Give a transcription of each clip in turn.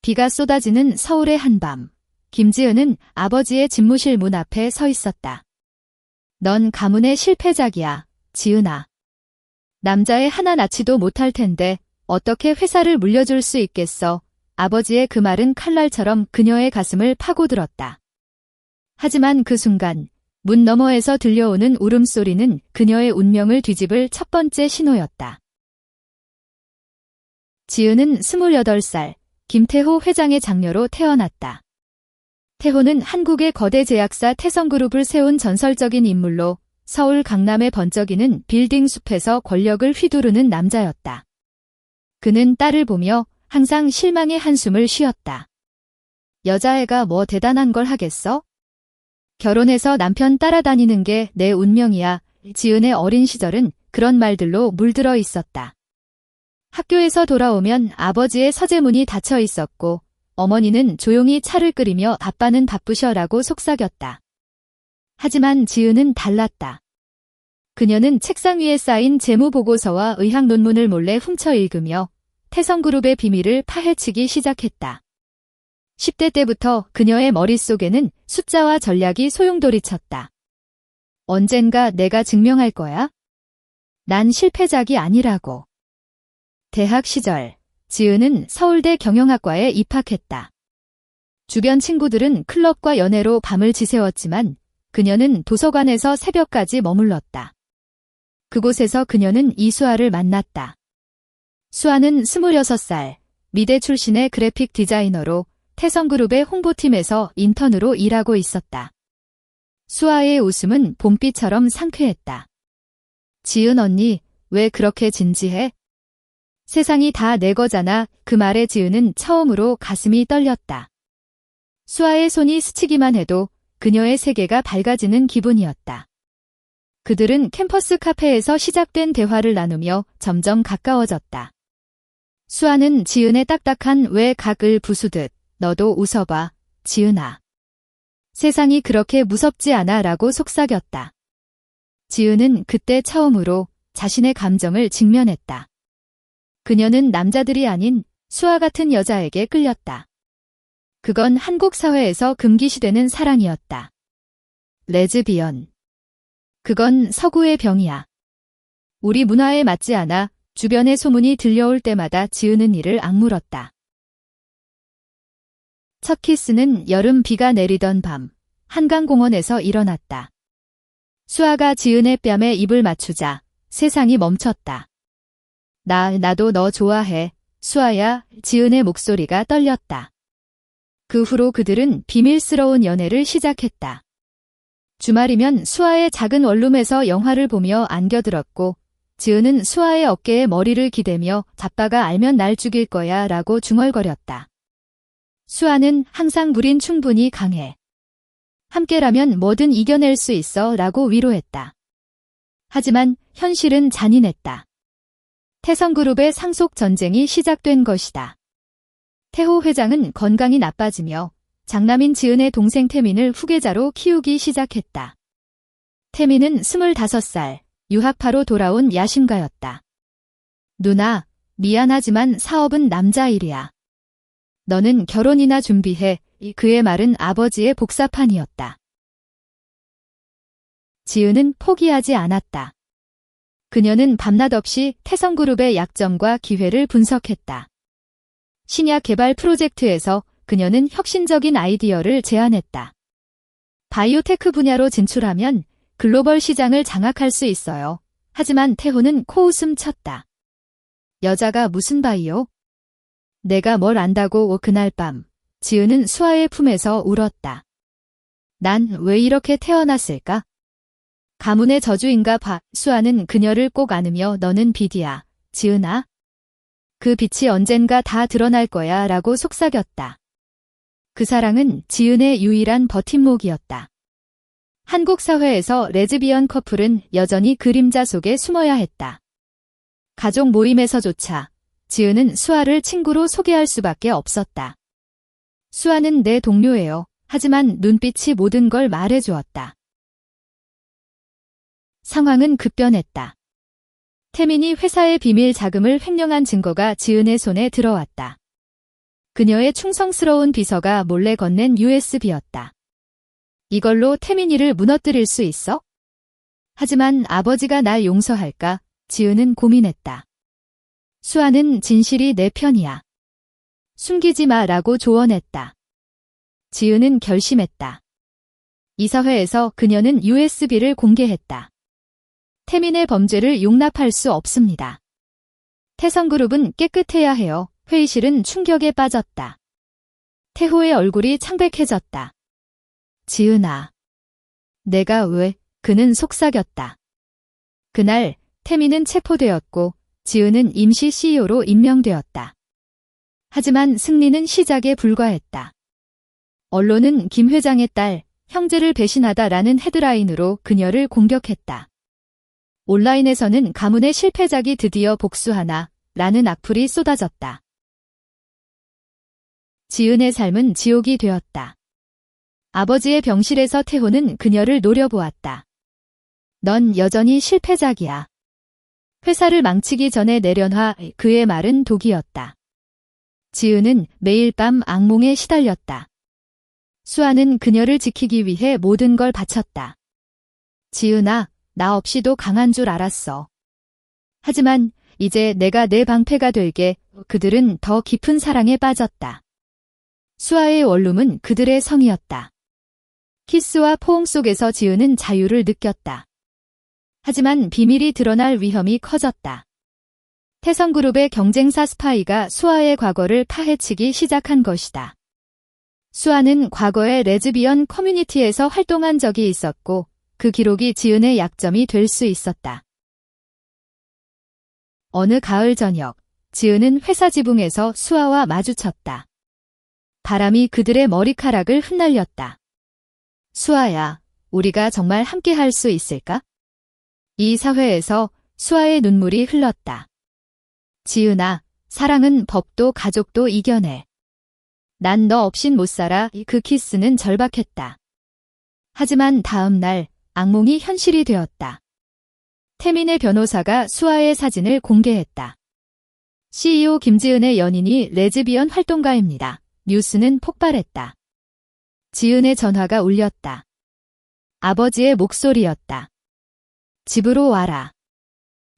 비가 쏟아지는 서울의 한밤. 김지은은 아버지의 집무실 문 앞에 서 있었다. 넌 가문의 실패작이야, 지은아. 남자애 하나 낳지도 못할 텐데 어떻게 회사를 물려줄 수 있겠어. 아버지의 그 말은 칼날처럼 그녀의 가슴을 파고들었다. 하지만 그 순간 문 너머에서 들려오는 울음소리는 그녀의 운명을 뒤집을 첫 번째 신호였다. 지은은 28살, 김태호 회장의 장녀로 태어났다. 태호는 한국의 거대 제약사 태성그룹을 세운 전설적인 인물로 서울 강남에 번쩍이는 빌딩 숲에서 권력을 휘두르는 남자였다. 그는 딸을 보며 항상 실망의 한숨을 쉬었다. 여자애가 뭐 대단한 걸 하겠어? 결혼해서 남편 따라다니는 게 내 운명이야. 지은의 어린 시절은 그런 말들로 물들어 있었다. 학교에서 돌아오면 아버지의 서재문이 닫혀 있었고 어머니는 조용히 차를 끓이며 아빠는 바쁘셔라고 속삭였다. 하지만 지은은 달랐다. 그녀는 책상 위에 쌓인 재무보고서와 의학 논문을 몰래 훔쳐 읽으며 태성그룹의 비밀을 파헤치기 시작했다. 10대 때부터 그녀의 머릿속에는 숫자와 전략이 소용돌이쳤다. 언젠가 내가 증명할 거야? 난 실패작이 아니라고. 대학 시절, 지은은 서울대 경영학과에 입학했다. 주변 친구들은 클럽과 연애로 밤을 지새웠지만 그녀는 도서관에서 새벽까지 머물렀다. 그곳에서 그녀는 이수아를 만났다. 수아는 26살, 미대 출신의 그래픽 디자이너로 태성그룹의 홍보팀에서 인턴으로 일하고 있었다. 수아의 웃음은 봄비처럼 상쾌했다. 지은 언니, 왜 그렇게 진지해? 세상이 다 내 거잖아. 그 말에 지은은 처음으로 가슴이 떨렸다. 수아의 손이 스치기만 해도 그녀의 세계가 밝아지는 기분이었다. 그들은 캠퍼스 카페에서 시작된 대화를 나누며 점점 가까워졌다. 수아는 지은의 딱딱한 왜 각을 부수듯 너도 웃어봐, 지은아. 세상이 그렇게 무섭지 않아 라고 속삭였다. 지은은 그때 처음으로 자신의 감정을 직면했다. 그녀는 남자들이 아닌 수아 같은 여자에게 끌렸다. 그건 한국 사회에서 금기시되는 사랑이었다. 레즈비언. 그건 서구의 병이야. 우리 문화에 맞지 않아 주변의 소문이 들려올 때마다 지은은 이를 악물었다. 첫 키스는 여름 비가 내리던 밤, 한강공원에서 일어났다. 수아가 지은의 뺨에 입을 맞추자 세상이 멈췄다. 나도 너 좋아해, 수아야. 지은의 목소리가 떨렸다. 그 후로 그들은 비밀스러운 연애를 시작했다. 주말이면 수아의 작은 원룸에서 영화를 보며 안겨들었고 지은은 수아의 어깨에 머리를 기대며 아빠가 알면 날 죽일 거야 라고 중얼거렸다. 수아는 항상 우린 충분히 강해. 함께라면 뭐든 이겨낼 수 있어 라고 위로했다. 하지만 현실은 잔인했다. 태성그룹의 상속 전쟁이 시작된 것이다. 태호 회장은 건강이 나빠지며 장남인 지은의 동생 태민을 후계자로 키우기 시작했다. 태민은 25살, 유학파로 돌아온 야심가였다. 누나, 미안하지만 사업은 남자 일이야. 너는 결혼이나 준비해. 그의 말은 아버지의 복사판이었다. 지은은 포기하지 않았다. 그녀는 밤낮 없이 태성그룹의 약점과 기회를 분석했다. 신약 개발 프로젝트에서 그녀는 혁신적인 아이디어를 제안했다. 바이오테크 분야로 진출하면 글로벌 시장을 장악할 수 있어요. 하지만 태호는 코웃음 쳤다. 여자가 무슨 바이오? 내가 뭘 안다고. 그날 밤, 지은은 수아의 품에서 울었다. 난 왜 이렇게 태어났을까? 가문의 저주인가 봐. 수아는 그녀를 꼭 안으며 너는 빛이야, 지은아. 그 빛이 언젠가 다 드러날 거야 라고 속삭였다. 그 사랑은 지은의 유일한 버팀목이었다. 한국 사회에서 레즈비언 커플은 여전히 그림자 속에 숨어야 했다. 가족 모임에서조차 지은은 수아를 친구로 소개할 수밖에 없었다. 수아는 내 동료예요. 하지만 눈빛이 모든 걸 말해주었다. 상황은 급변했다. 태민이 회사의 비밀 자금을 횡령한 증거가 지은의 손에 들어왔다. 그녀의 충성스러운 비서가 몰래 건넨 USB였다. 이걸로 태민이를 무너뜨릴 수 있어? 하지만 아버지가 날 용서할까? 지은은 고민했다. 수아는 진실이 내 편이야. 숨기지 마라고 조언했다. 지은은 결심했다. 이사회에서 그녀는 USB를 공개했다. 태민의 범죄를 용납할 수 없습니다. 태성그룹은 깨끗해야 해요. 회의실은 충격에 빠졌다. 태호의 얼굴이 창백해졌다. 지은아. 내가 왜? 그는 속삭였다. 그날 태민은 체포되었고 지은은 임시 CEO로 임명되었다. 하지만 승리는 시작에 불과했다. 언론은 김 회장의 딸, 형제를 배신하다라는 헤드라인으로 그녀를 공격했다. 온라인에서는 가문의 실패작이 드디어 복수하나 라는 악플이 쏟아졌다. 지은의 삶은 지옥이 되었다. 아버지의 병실에서 태호는 그녀를 노려보았다. 넌 여전히 실패작이야. 회사를 망치기 전에 내려놔. 그의 말은 독이었다. 지은은 매일 밤 악몽에 시달렸다. 수아는 그녀를 지키기 위해 모든 걸 바쳤다. 지은아, 나 없이도 강한 줄 알았어. 하지만 이제 내가 내 방패가 될게. 그들은 더 깊은 사랑에 빠졌다. 수아의 원룸은 그들의 성이었다. 키스와 포옹 속에서 지은은 자유를 느꼈다. 하지만 비밀이 드러날 위험이 커졌다. 태성그룹의 경쟁사 스파이가 수아의 과거를 파헤치기 시작한 것이다. 수아는 과거에 레즈비언 커뮤니티에서 활동한 적이 있었고 그 기록이 지은의 약점이 될 수 있었다. 어느 가을 저녁, 지은은 회사 지붕에서 수아와 마주쳤다. 바람이 그들의 머리카락을 흩날렸다. 수아야, 우리가 정말 함께 할 수 있을까? 이 사회에서 수아의 눈물이 흘렀다. 지은아, 사랑은 법도 가족도 이겨내. 난 너 없인 못 살아. 그 키스는 절박했다. 하지만 다음 날 악몽이 현실이 되었다. 태민의 변호사가 수아의 사진을 공개했다. CEO 김지은의 연인이 레즈비언 활동가입니다. 뉴스는 폭발했다. 지은의 전화가 울렸다. 아버지의 목소리였다. 집으로 와라.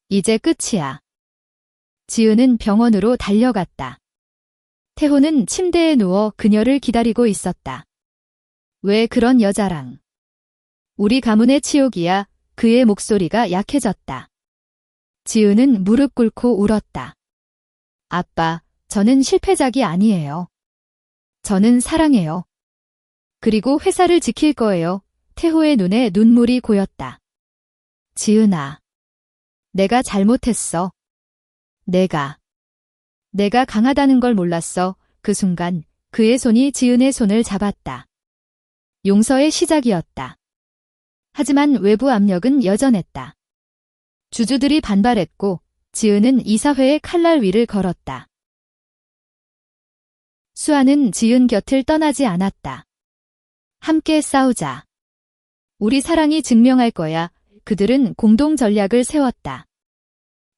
이제 끝이야. 지은은 병원으로 달려갔다. 태호는 침대에 누워 그녀를 기다리고 있었다. 왜 그런 여자랑? 우리 가문의 치욕이야. 그의 목소리가 약해졌다. 지은은 무릎 꿇고 울었다. 아빠, 저는 실패작이 아니에요. 저는 사랑해요. 그리고 회사를 지킬 거예요. 태호의 눈에 눈물이 고였다. 지은아. 내가 잘못했어. 내가 강하다는 걸 몰랐어. 그 순간 그의 손이 지은의 손을 잡았다. 용서의 시작이었다. 하지만 외부 압력은 여전했다. 주주들이 반발했고 지은은 이사회의 칼날 위를 걸었다. 수아는 지은 곁을 떠나지 않았다. 함께 싸우자. 우리 사랑이 증명할 거야. 그들은 공동 전략을 세웠다.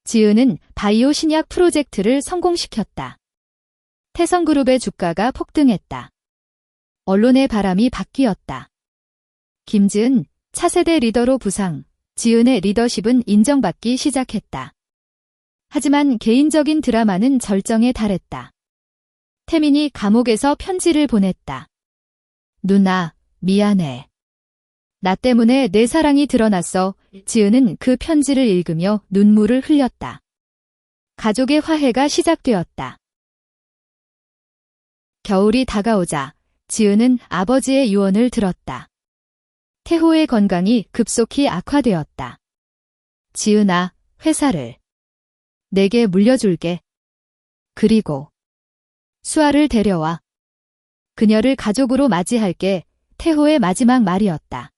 지은은 바이오 신약 프로젝트를 성공시켰다. 태성그룹의 주가가 폭등했다. 언론의 바람이 바뀌었다. 김지은, 차세대 리더로 부상, 지은의 리더십은 인정받기 시작했다. 하지만 개인적인 드라마는 절정에 달했다. 태민이 감옥에서 편지를 보냈다. 누나, 미안해. 나 때문에 내 사랑이 드러났어. 지은은 그 편지를 읽으며 눈물을 흘렸다. 가족의 화해가 시작되었다. 겨울이 다가오자 지은은 아버지의 유언을 들었다. 태호의 건강이 급속히 악화되었다. 지은아, 회사를 내게 물려줄게. 그리고 수아를 데려와. 그녀를 가족으로 맞이할게. 태호의 마지막 말이었다.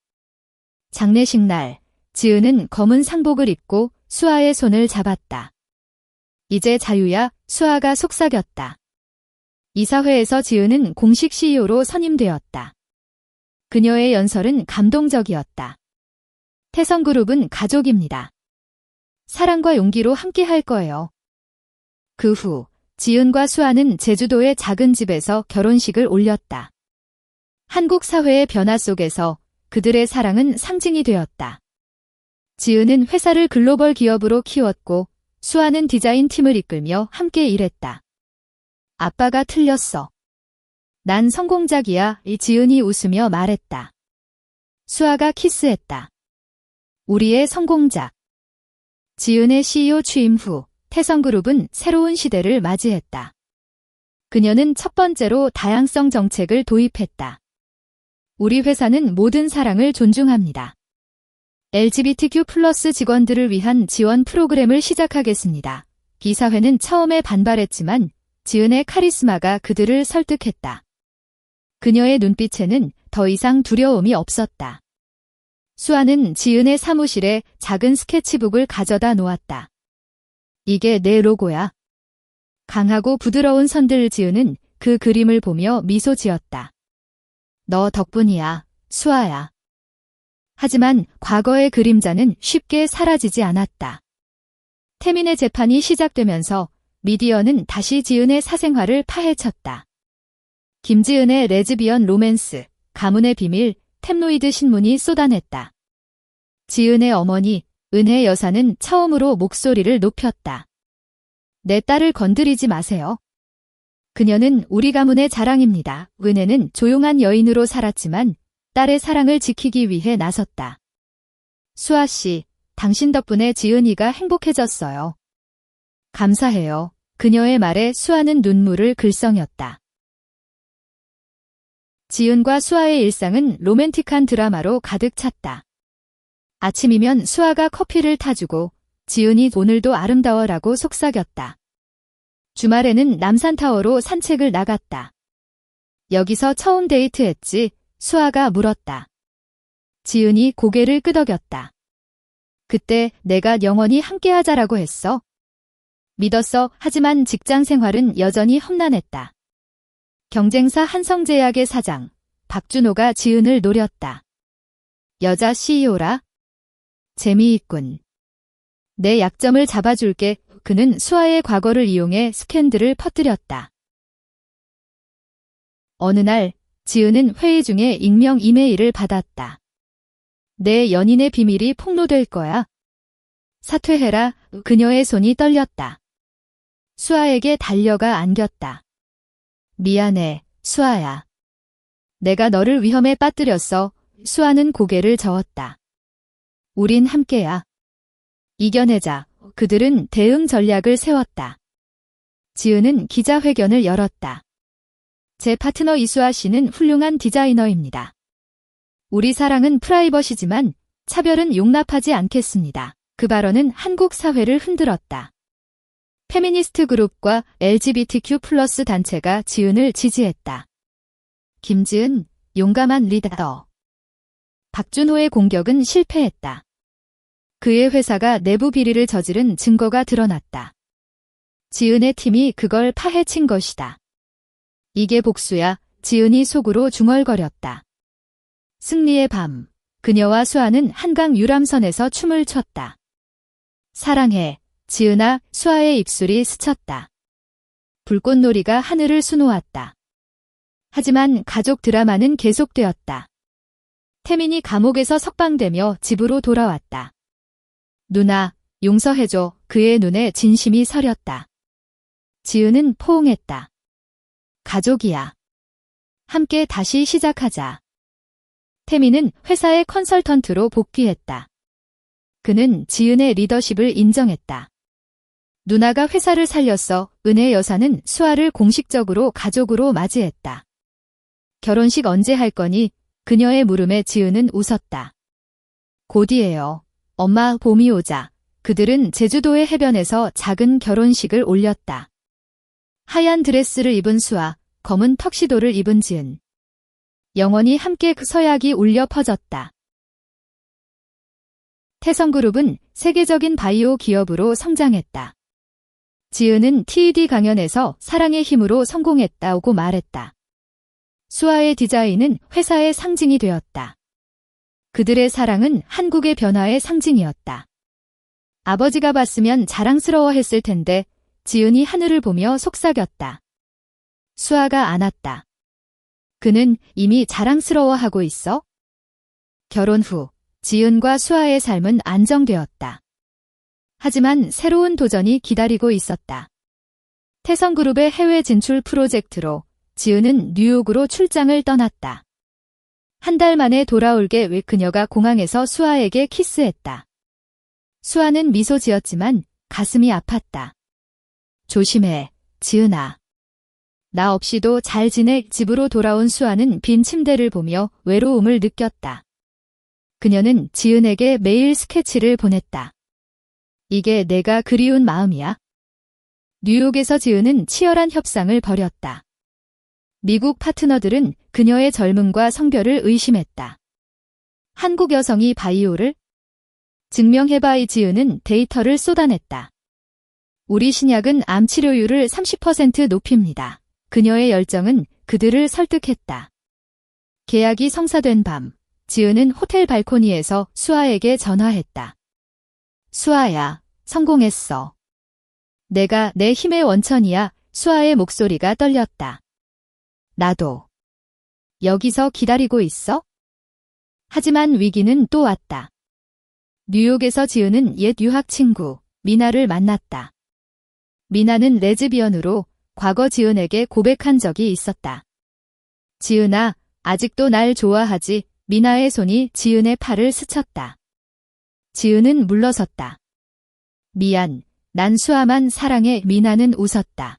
장례식 날, 지은은 검은 상복을 입고 수아의 손을 잡았다. 이제 자유야. 수아가 속삭였다. 이사회에서 지은은 공식 CEO로 선임되었다. 그녀의 연설은 감동적이었다. 태성그룹은 가족입니다. 사랑과 용기로 함께 할 거예요. 그 후 지은과 수아는 제주도의 작은 집에서 결혼식을 올렸다. 한국 사회의 변화 속에서 그들의 사랑은 상징이 되었다. 지은은 회사를 글로벌 기업으로 키웠고 수아는 디자인 팀을 이끌며 함께 일했다. 아빠가 틀렸어. 난 성공작이야. 이 지은이 웃으며 말했다. 수아가 키스했다. 우리의 성공작. 지은의 CEO 취임 후 태성그룹은 새로운 시대를 맞이했다. 그녀는 첫 번째로 다양성 정책을 도입했다. 우리 회사는 모든 사랑을 존중합니다. LGBTQ+ 직원들을 위한 지원 프로그램을 시작하겠습니다. 이사회는 처음에 반발했지만 지은의 카리스마가 그들을 설득했다. 그녀의 눈빛에는 더 이상 두려움이 없었다. 수아는 지은의 사무실에 작은 스케치북을 가져다 놓았다. 이게 내 로고야. 강하고 부드러운 선들. 지은은 그 그림을 보며 미소 지었다. 너 덕분이야, 수아야. 하지만 과거의 그림자는 쉽게 사라지지 않았다. 태민의 재판이 시작되면서 미디어는 다시 지은의 사생활을 파헤쳤다. 김지은의 레즈비언 로맨스, 가문의 비밀, 탭로이드 신문이 쏟아냈다. 지은의 어머니, 은혜 여사는 처음으로 목소리를 높였다. 내 딸을 건드리지 마세요. 그녀는 우리 가문의 자랑입니다. 은혜는 조용한 여인으로 살았지만 딸의 사랑을 지키기 위해 나섰다. 수아 씨, 당신 덕분에 지은이가 행복해졌어요. 감사해요. 그녀의 말에 수아는 눈물을 글썽였다. 지은과 수아의 일상은 로맨틱한 드라마로 가득 찼다. 아침이면 수아가 커피를 타주고 지은이 오늘도 아름다워라고 속삭였다. 주말에는 남산타워로 산책을 나갔다. 여기서 처음 데이트했지? 수아가 물었다. 지은이 고개를 끄덕였다. 그때 내가 영원히 함께하자라고 했어. 믿었어. 하지만 직장 생활은 여전히 험난했다. 경쟁사 한성제약의 사장 박준호가 지은을 노렸다. 여자 CEO라? 재미있군. 내 약점을 잡아줄게. 그는 수아의 과거를 이용해 스캔들을 퍼뜨렸다. 어느 날 지은은 회의 중에 익명 이메일을 받았다. 내 연인의 비밀이 폭로될 거야. 사퇴해라. 그녀의 손이 떨렸다. 수아에게 달려가 안겼다. 미안해, 수아야. 내가 너를 위험에 빠뜨렸어. 수아는 고개를 저었다. 우린 함께야. 이겨내자. 그들은 대응 전략을 세웠다. 지은은 기자회견을 열었다. 제 파트너 이수아 씨는 훌륭한 디자이너입니다. 우리 사랑은 프라이버시지만 차별은 용납하지 않겠습니다. 그 발언은 한국 사회를 흔들었다. 페미니스트 그룹과 LGBTQ+ 단체가 지은을 지지했다. 김지은, 용감한 리더. 박준호의 공격은 실패했다. 그의 회사가 내부 비리를 저지른 증거가 드러났다. 지은의 팀이 그걸 파헤친 것이다. 이게 복수야. 지은이 속으로 중얼거렸다. 승리의 밤, 그녀와 수아는 한강 유람선에서 춤을 췄다. 사랑해, 지은아. 수아의 입술이 스쳤다. 불꽃놀이가 하늘을 수놓았다. 하지만 가족 드라마는 계속되었다. 태민이 감옥에서 석방되며 집으로 돌아왔다. 누나, 용서해줘. 그의 눈에 진심이 서렸다. 지은은 포옹했다. 가족이야. 함께 다시 시작하자. 태민은 회사의 컨설턴트로 복귀했다. 그는 지은의 리더십을 인정했다. 누나가 회사를 살렸어. 은혜 여사는 수아를 공식적으로 가족으로 맞이했다. 결혼식 언제 할 거니? 그녀의 물음에 지은은 웃었다. 곧이에요. 엄마, 봄이 오자. 그들은 제주도의 해변에서 작은 결혼식을 올렸다. 하얀 드레스를 입은 수아, 검은 턱시도를 입은 지은. 영원히 함께 그 서약이 울려 퍼졌다. 태성그룹은 세계적인 바이오 기업으로 성장했다. 지은은 TED 강연에서 사랑의 힘으로 성공했다고 말했다. 수아의 디자인은 회사의 상징이 되었다. 그들의 사랑은 한국의 변화의 상징이었다. 아버지가 봤으면 자랑스러워했을 텐데 지은이 하늘을 보며 속삭였다. 수아가 안았다. 그는 이미 자랑스러워하고 있어? 결혼 후 지은과 수아의 삶은 안정되었다. 하지만 새로운 도전이 기다리고 있었다. 태성그룹의 해외 진출 프로젝트로 지은은 뉴욕으로 출장을 떠났다. 한 달 만에 돌아올게 왜 그녀가 공항에서 수아에게 키스했다. 수아는 미소 지었지만 가슴이 아팠다. 조심해, 지은아. 나 없이도 잘 지내. 집으로 돌아온 수아는 빈 침대를 보며 외로움을 느꼈다. 그녀는 지은에게 매일 스케치를 보냈다. 이게 내가 그리운 마음이야. 뉴욕에서 지은은 치열한 협상을 벌였다. 미국 파트너들은 그녀의 젊음과 성별을 의심했다. 한국 여성이 바이오를? 증명해봐. 지은은 데이터를 쏟아냈다. 우리 신약은 암 치료율을 30% 높입니다. 그녀의 열정은 그들을 설득했다. 계약이 성사된 밤, 지은은 호텔 발코니에서 수아에게 전화했다. 수아야, 성공했어. 내가 내 힘의 원천이야. 수아의 목소리가 떨렸다. 나도. 여기서 기다리고 있어? 하지만 위기는 또 왔다. 뉴욕에서 지은은 옛 유학 친구, 미나를 만났다. 미나는 레즈비언으로 과거 지은에게 고백한 적이 있었다. 지은아, 아직도 날 좋아하지? 미나의 손이 지은의 팔을 스쳤다. 지은은 물러섰다. 미안, 난 수아만 사랑해. 미나는 웃었다.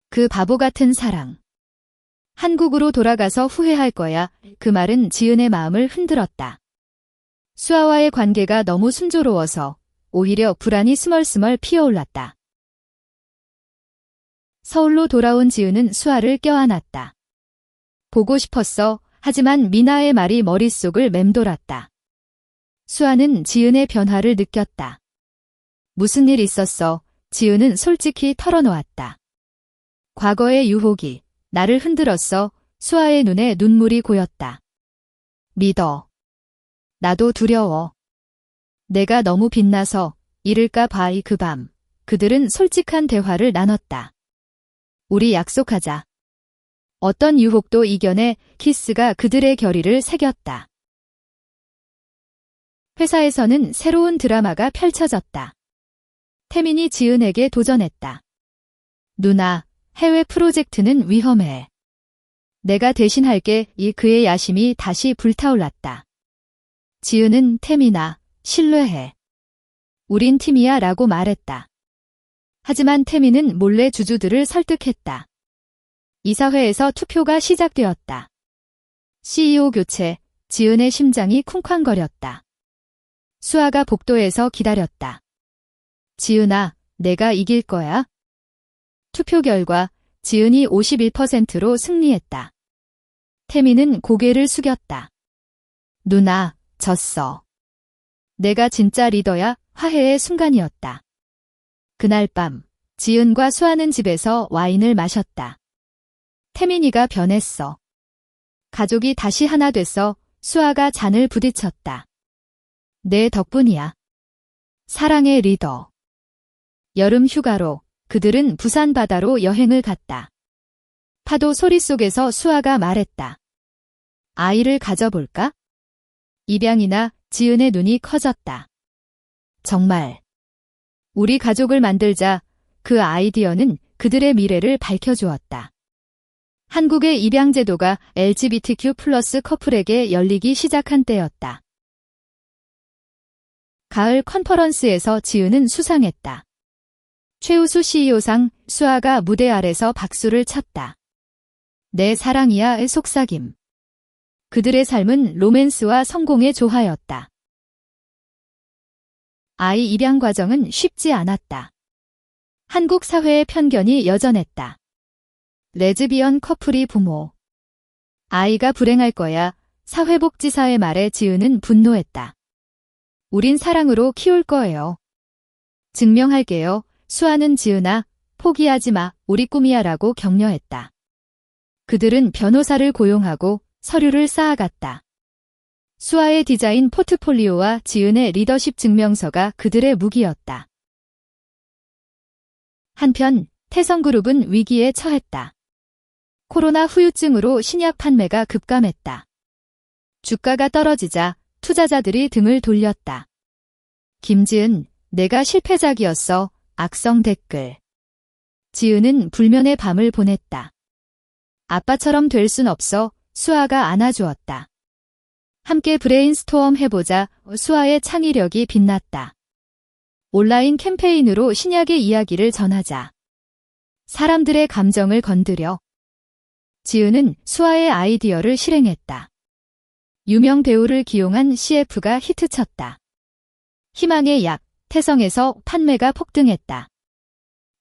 그 바보 같은 사랑. 한국으로 돌아가서 후회할 거야. 그 말은 지은의 마음을 흔들었다. 수아와의 관계가 너무 순조로워서 오히려 불안이 스멀스멀 피어올랐다. 서울로 돌아온 지은은 수아를 껴안았다. 보고 싶었어. 하지만 미나의 말이 머릿속을 맴돌았다. 수아는 지은의 변화를 느꼈다. 무슨 일 있었어? 지은은 솔직히 털어놓았다. 과거의 유혹이 나를 흔들었어. 수아의 눈에 눈물이 고였다. 믿어. 나도 두려워. 내가 너무 빛나서 잃을까 봐. 그 밤, 그들은 솔직한 대화를 나눴다. 우리 약속하자. 어떤 유혹도 이겨내. 키스가 그들의 결의를 새겼다. 회사에서는 새로운 드라마가 펼쳐졌다. 태민이 지은에게 도전했다. 누나, 해외 프로젝트는 위험해. 내가 대신할게. 그의 야심이 다시 불타올랐다. 지은은 태민아, 신뢰해. 우린 팀이야 라고 말했다. 하지만 태민은 몰래 주주들을 설득했다. 이사회에서 투표가 시작되었다. CEO 교체, 지은의 심장이 쿵쾅거렸다. 수아가 복도에서 기다렸다. 지은아, 내가 이길 거야. 투표 결과 지은이 51%로 승리했다. 태민은 고개를 숙였다. 누나, 졌어. 내가 진짜 리더야. 화해의 순간이었다. 그날 밤, 지은과 수아는 집에서 와인을 마셨다. 태민이가 변했어. 가족이 다시 하나 됐어. 수아가 잔을 부딪혔다. 내 덕분이야. 사랑의 리더. 여름 휴가로 그들은 부산 바다로 여행을 갔다. 파도 소리 속에서 수아가 말했다. 아이를 가져볼까? 입양이나. 지은의 눈이 커졌다. 정말. 우리 가족을 만들자. 그 아이디어는 그들의 미래를 밝혀주었다. 한국의 입양 제도가 LGBTQ+ 커플에게 열리기 시작한 때였다. 가을 컨퍼런스에서 지은은 수상했다. 최우수 CEO상. 수아가 무대 아래서 박수를 쳤다. 내 사랑이야의 속삭임. 그들의 삶은 로맨스와 성공의 조화였다. 아이 입양 과정은 쉽지 않았다. 한국 사회의 편견이 여전했다. 레즈비언 커플이 부모. 아이가 불행할 거야. 사회복지사의 말에 지은은 분노했다. 우린 사랑으로 키울 거예요. 증명할게요. 수아는 지은아, 포기하지 마. 우리 꿈이야 라고 격려했다. 그들은 변호사를 고용하고 서류를 쌓아갔다. 수아의 디자인 포트폴리오와 지은의 리더십 증명서가 그들의 무기였다. 한편 태성그룹은 위기에 처했다. 코로나 후유증으로 신약 판매가 급감했다. 주가가 떨어지자 투자자들이 등을 돌렸다. 김지은, 내가 실패작이었어. 악성 댓글. 지은은 불면의 밤을 보냈다. 아빠처럼 될 순 없어. 수아가 안아주었다. 함께 브레인스토엄 해보자. 수아의 창의력이 빛났다. 온라인 캠페인으로 신약의 이야기를 전하자. 사람들의 감정을 건드려. 지은은 수아의 아이디어를 실행했다. 유명 배우를 기용한 CF가 히트쳤다. 희망의 약, 태성에서 판매가 폭등했다.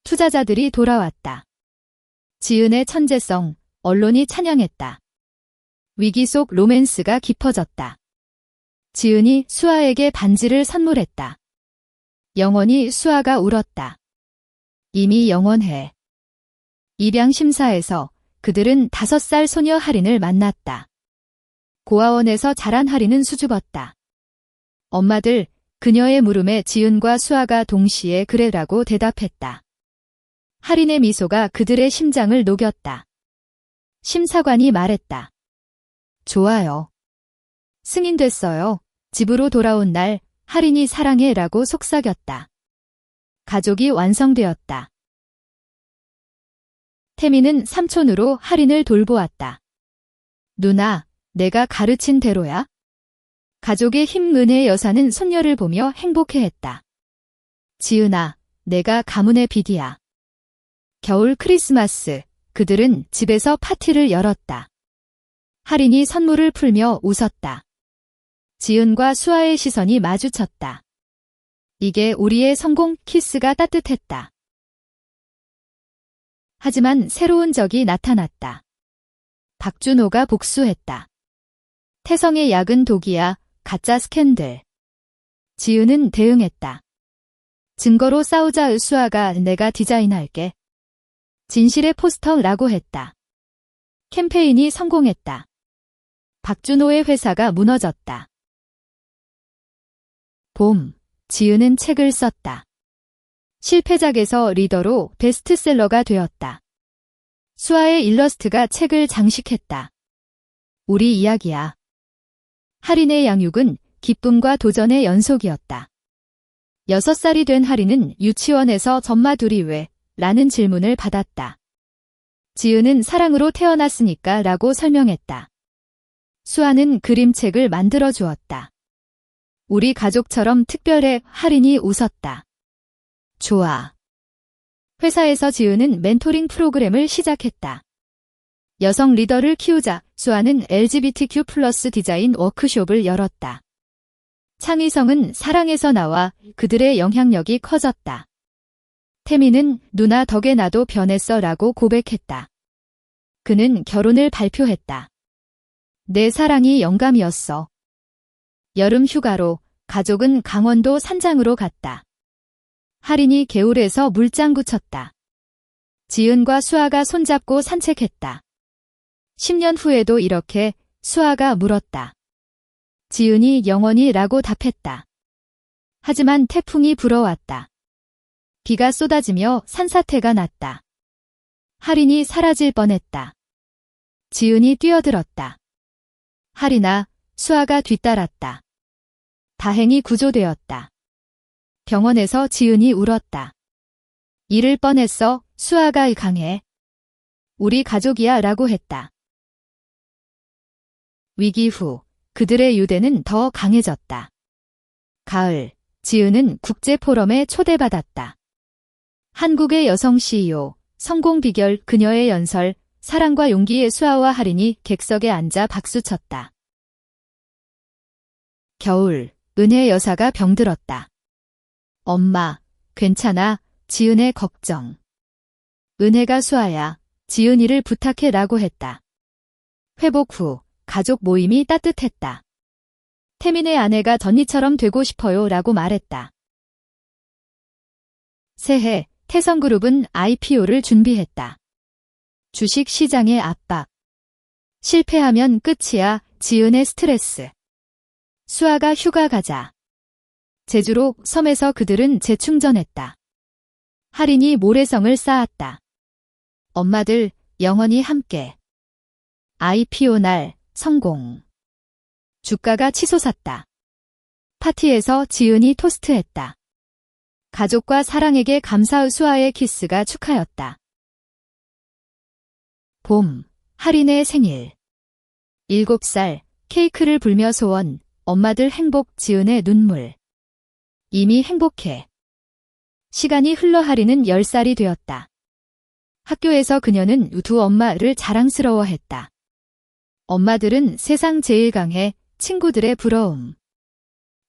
투자자들이 돌아왔다. 지은의 천재성, 언론이 찬양했다. 위기 속 로맨스가 깊어졌다. 지은이 수아에게 반지를 선물했다. 영원히 수아가 울었다. 이미 영원해. 입양 심사에서 그들은 5살 소녀 하린을 만났다. 고아원에서 자란 하린은 수줍었다. 엄마들, 그녀의 물음에 지은과 수아가 동시에 그래라고 대답했다. 하린의 미소가 그들의 심장을 녹였다. 심사관이 말했다. 좋아요. 승인됐어요. 집으로 돌아온 날 하린이 사랑해라고 속삭였다. 가족이 완성되었다. 태미는 삼촌으로 하린을 돌보았다. 누나, 내가 가르친 대로야? 가족의 힘 은혜 여사는 손녀를 보며 행복해했다. 지은아, 내가 가문의 비디야. 겨울 크리스마스, 그들은 집에서 파티를 열었다. 하린이 선물을 풀며 웃었다. 지은과 수아의 시선이 마주쳤다. 이게 우리의 성공. 키스가 따뜻했다. 하지만 새로운 적이 나타났다. 박준호가 복수했다. 태성의 약은 독이야. 가짜 스캔들. 지은은 대응했다. 증거로 싸우자. 수아가 내가 디자인할게. 진실의 포스터라고 했다. 캠페인이 성공했다. 박준호의 회사가 무너졌다. 봄, 지은은 책을 썼다. 실패작에서 리더로 베스트셀러가 되었다. 수아의 일러스트가 책을 장식했다. 우리 이야기야. 하린의 양육은 기쁨과 도전의 연속이었다. 6살이 된 하린은 유치원에서 전마둘이 왜? 라는 질문을 받았다. 지은은 사랑으로 태어났으니까 라고 설명했다. 수아는 그림책을 만들어 주었다. 우리 가족처럼 특별해. 하린이 웃었다. 좋아. 회사에서 지은은 멘토링 프로그램을 시작했다. 여성 리더를 키우자. 수아는 LGBTQ+ 디자인 워크숍을 열었다. 창의성은 사랑에서 나와 그들의 영향력이 커졌다. 태미는 누나 덕에 나도 변했어 라고 고백했다. 그는 결혼을 발표했다. 내 사랑이 영감이었어. 여름 휴가로 가족은 강원도 산장으로 갔다. 하린이 개울에서 물장구 쳤다. 지은과 수아가 손잡고 산책했다. 10년 후에도 이렇게. 수아가 물었다. 지은이 영원히 라고 답했다. 하지만 태풍이 불어왔다. 비가 쏟아지며 산사태가 났다. 하린이 사라질 뻔했다. 지은이 뛰어들었다. 하린아, 수아가 뒤따랐다. 다행히 구조되었다. 병원에서 지은이 울었다. 잃을 뻔했어. 수아가 강해. 우리 가족이야 라고 했다. 위기 후 그들의 유대는 더 강해졌다. 가을, 지은은 국제포럼에 초대받았다. 한국의 여성 CEO, 성공 비결, 그녀의 연설, 사랑과 용기의 수아와 하린이 객석에 앉아 박수쳤다. 겨울, 은혜 여사가 병들었다. 엄마, 괜찮아. 지은의 걱정. 은혜가 수아야, 지은이를 부탁해 라고 했다. 회복 후 가족 모임이 따뜻했다. 태민의 아내가 전이처럼 되고 싶어요 라고 말했다. 새해, 태성그룹은 IPO를 준비했다. 주식 시장의 압박. 실패하면 끝이야. 지은의 스트레스. 수아가 휴가 가자. 제주로 섬에서 그들은 재충전했다. 할인이 모래성을 쌓았다. 엄마들 영원히 함께. IPO 날 성공. 주가가 치솟았다. 파티에서 지은이 토스트했다. 가족과 사랑에게 감사의 수아의 키스가 축하였다. 봄, 할인의 생일. 7살, 케이크를 불며 소원, 엄마들 행복, 지은의 눈물. 이미 행복해. 시간이 흘러 할인은 10살이 되었다. 학교에서 그녀는 두 엄마를 자랑스러워했다. 엄마들은 세상 제일 강해, 친구들의 부러움.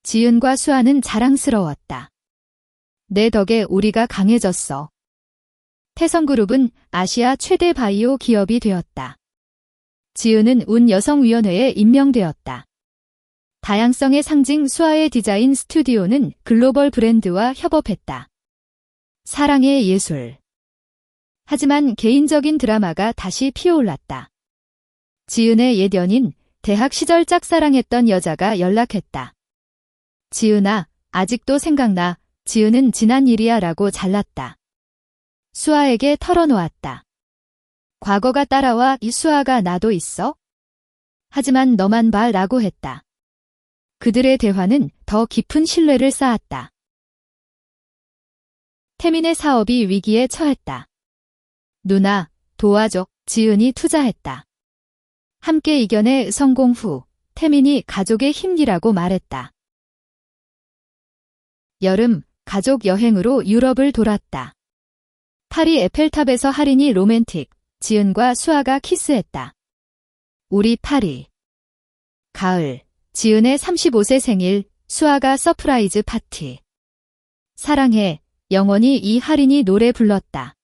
지은과 수아는 자랑스러웠다. 내 덕에 우리가 강해졌어. 태성그룹은 아시아 최대 바이오 기업이 되었다. 지은은 운 여성위원회에 임명되었다. 다양성의 상징 수아의 디자인 스튜디오는 글로벌 브랜드와 협업했다. 사랑의 예술. 하지만 개인적인 드라마가 다시 피어올랐다. 지은의 옛 연인, 대학 시절 짝사랑했던 여자가 연락했다. 지은아, 아직도 생각나. 지은은 지난 일이야 라고 잘랐다. 수아에게 털어놓았다. 과거가 따라와. 이 수아가 나도 있어? 하지만 너만 봐 라고 했다. 그들의 대화는 더 깊은 신뢰를 쌓았다. 태민의 사업이 위기에 처했다. 누나, 도와줘. 지은이 투자했다. 함께 이겨내. 성공 후 태민이 가족의 힘이라고 말했다. 여름, 가족 여행으로 유럽을 돌았다. 파리 에펠탑에서 할인이 로맨틱, 지은과 수아가 키스했다. 우리 파리. 가을, 지은의 35세 생일, 수아가 서프라이즈 파티. 사랑해, 영원히. 이 할인이 노래 불렀다.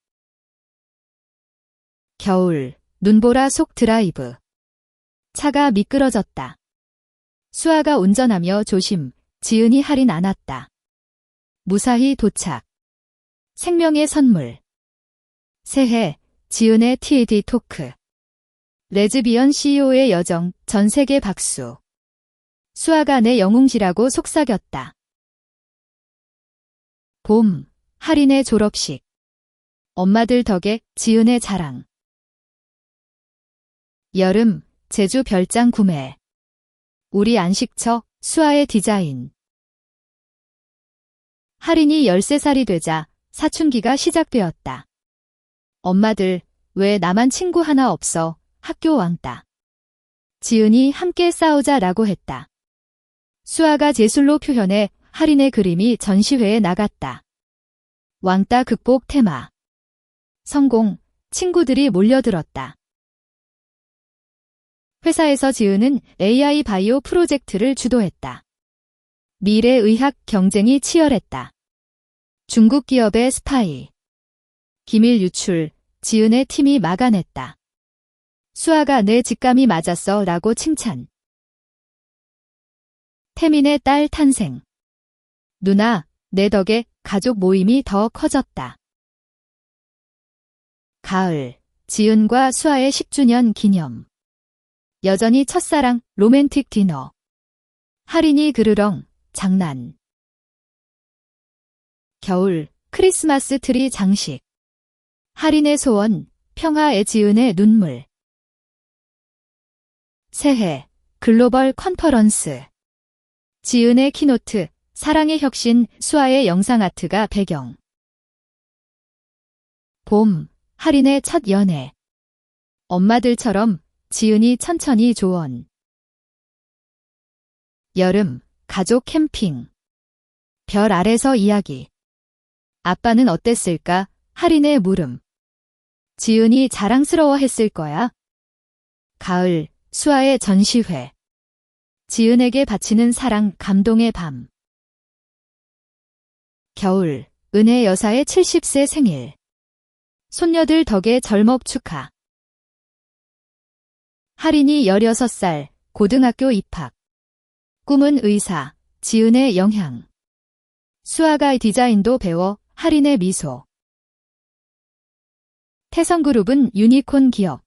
겨울, 눈보라 속 드라이브. 차가 미끄러졌다. 수아가 운전하며 조심, 지은이 할인 안았다. 무사히 도착. 생명의 선물. 새해, 지은의 TED 토크. 레즈비언 CEO의 여정, 전 세계 박수. 수아가 내 영웅지라고 속삭였다. 봄, 할인의 졸업식. 엄마들 덕에 지은의 자랑. 여름, 제주 별장 구매. 우리 안식처, 수아의 디자인. 할인이 13살이 되자 사춘기가 시작되었다. 엄마들, 왜 나만 친구 하나 없어? 학교 왕따. 지은이 함께 싸우자 라고 했다. 수아가 제술로 표현해 할인의 그림이 전시회에 나갔다. 왕따 극복 테마. 성공, 친구들이 몰려들었다. 회사에서 지은은 AI 바이오 프로젝트를 주도했다. 미래의학 경쟁이 치열했다. 중국 기업의 스파이. 기밀 유출, 지은의 팀이 막아냈다. 수아가 내 직감이 맞았어 라고 칭찬. 태민의 딸 탄생. 누나, 내 덕에 가족 모임이 더 커졌다. 가을, 지은과 수아의 10주년 기념. 여전히 첫사랑, 로맨틱 디너. 할인이 그르렁, 장난. 겨울, 크리스마스 트리 장식. 할인의 소원, 평화의 지은의 눈물. 새해, 글로벌 컨퍼런스. 지은의 키노트, 사랑의 혁신, 수아의 영상아트가 배경. 봄, 할인의 첫 연애. 엄마들처럼 지은이 천천히 조언. 여름, 가족 캠핑. 별 아래서 이야기. 아빠는 어땠을까? 할인의 물음. 지은이 자랑스러워했을 거야. 가을, 수아의 전시회. 지은에게 바치는 사랑, 감동의 밤. 겨울, 은혜 여사의 70세 생일. 손녀들 덕에 절먹 축하. 할인이 16살, 고등학교 입학. 꿈은 의사, 지은의 영향. 수아가 디자인도 배워, 할인의 미소. 태성그룹은 유니콘 기업.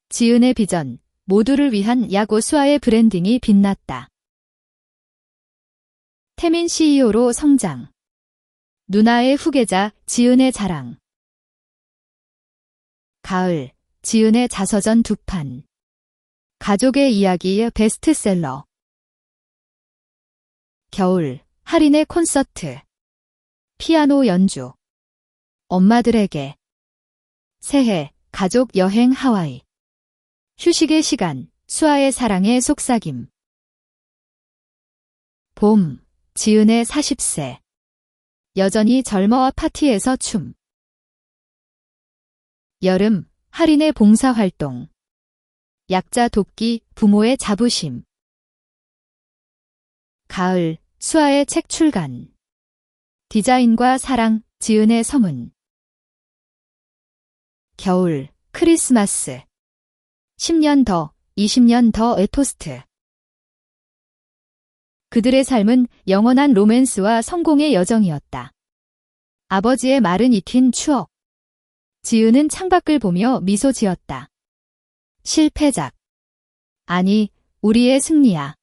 지은의 비전, 모두를 위한 야구. 수아의 브랜딩이 빛났다. 태민 CEO로 성장. 누나의 후계자 지은의 자랑. 가을, 지은의 자서전 2판. 가족의 이야기의 베스트셀러. 겨울, 할인의 콘서트. 피아노 연주. 엄마들에게. 새해, 가족 여행 하와이. 휴식의 시간, 수아의 사랑의 속삭임. 봄, 지은의 40세. 여전히 젊어와 파티에서 춤. 여름, 할인의 봉사활동. 약자 돕기, 부모의 자부심. 가을, 수아의 책 출간. 디자인과 사랑, 지은의 서문. 겨울, 크리스마스. 10년 더, 20년 더의 토스트. 그들의 삶은 영원한 로맨스와 성공의 여정이었다. 아버지의 말은 익힌 추억. 지은은 창밖을 보며 미소 지었다. 실패작. 아니, 우리의 승리야.